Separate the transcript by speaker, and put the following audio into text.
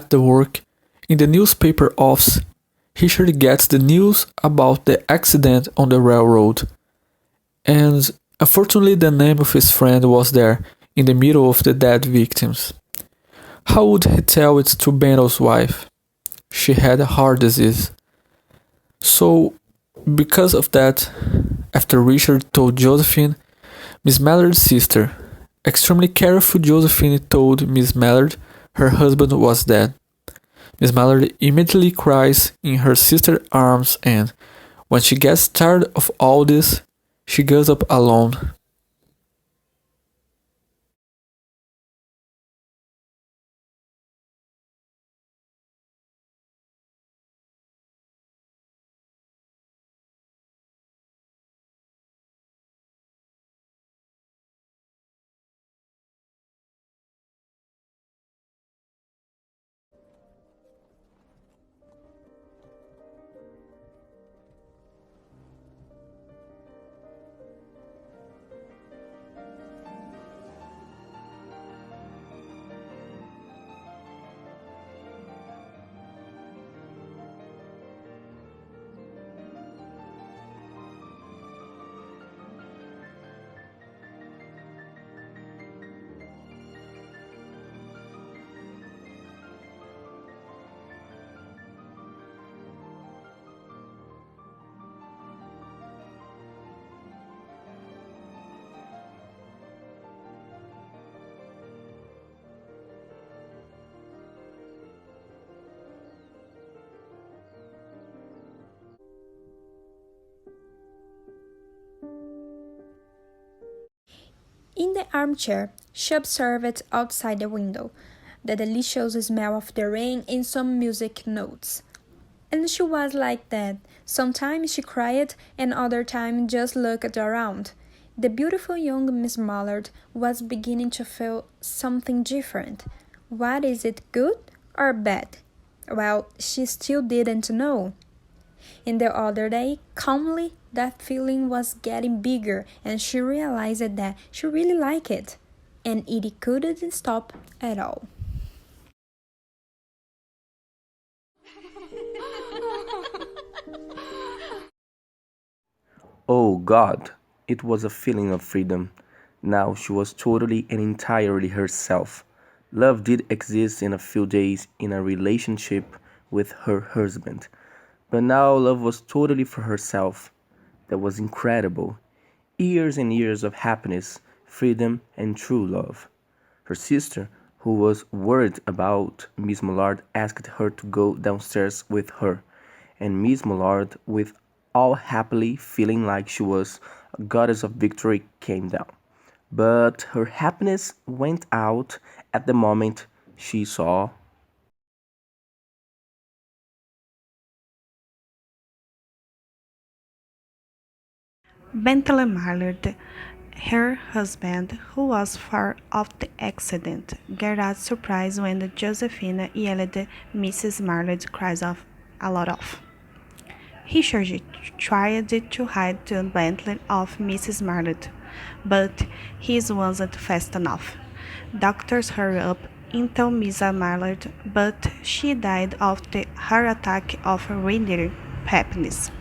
Speaker 1: at the work, in the newspaper office, Richard gets the news about the accident on the railroad. And unfortunately, the name of his friend was there, in the middle of the dead victims. How would he tell it to Bendel's wife? She had heart disease. So, because of that, after Richard told Josephine, Miss Mallard's sister, extremely careful Josephine told Miss Mallard her husband was dead. Miss Mallard immediately cries in her sister's arms and, when she gets tired of all this, she goes up alone.
Speaker 2: In the armchair, she observed outside the window the delicious smell of the rain and some music notes. And she was like that. Sometimes she cried, and other times just looked around. The beautiful young Miss Mallard was beginning to feel something different. What is it, good or bad? Well, she still didn't know. And the other day, calmly, that feeling was getting bigger, and she realized that she really liked it, and it couldn't stop at all.
Speaker 3: Oh God, it was a feeling of freedom. Now she was totally and entirely herself. Love did exist in a few days in a relationship with her husband, but now love was totally for herself. That was incredible. Years and years of happiness, freedom, and true love. Her sister, who was worried about Miss Mullard, asked her to go downstairs with her, and Miss Mullard, with all happily feeling like she was a goddess of victory, came down. But her happiness went out at the moment she saw.
Speaker 4: Bentley Mallard, her husband, who was far of the accident, got out surprised when Josephine yelled Mrs. Mallard cries of a lot of. Richard tried to hide the Bentley of Mrs. Mallard, but his wasn't fast enough. Doctors hurried up into Miss Mallard, but she died of the heart attack of renal happiness.